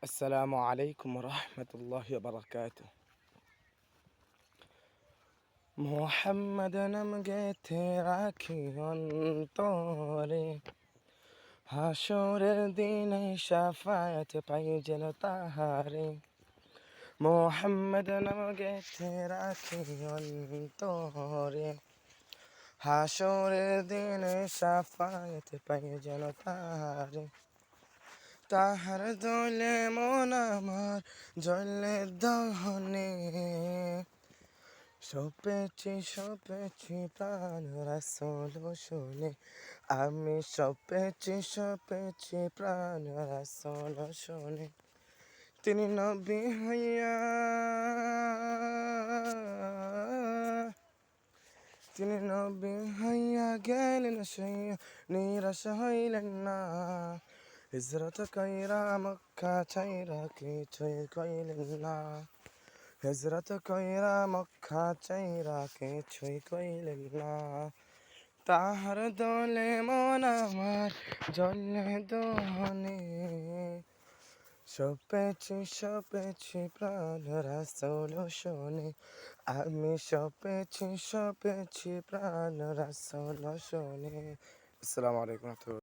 السلام عليكم ورحمة الله وبركاته. মোহাম্মদ নাম গেথে রাখি অন্তরে, হাসরের দিনে শাফায়াত পাই যেন তাহারে। মোহাম্মদ নাম গেথে রাখি অন্তরে, হাসরের দিনে শাফায়াত পাই যেন তাহারে। তাহার দলে মন আমার জ্বলে দহনে, সপেছি প্রাণ রাসূল শুনে। আমি সপেছি প্রাণ রাসূল শুনে। তিনি নবী হইয়া গেলেন সইয়া, নিরাশ হইলেন না। হিজরত কইরা মক্কা ছাইরা কিছুই কইলেন না। হিজরত কইরা মক্কা ছাইরা কিছুই কইলেন না। তাহার দলে মন আমার জ্বলে দহনে, সপেছি প্রাণ রাসূল শুনে। আমি সপেছি প্রাণ রাসূল শুনে। আসসালামু আলাইকুম।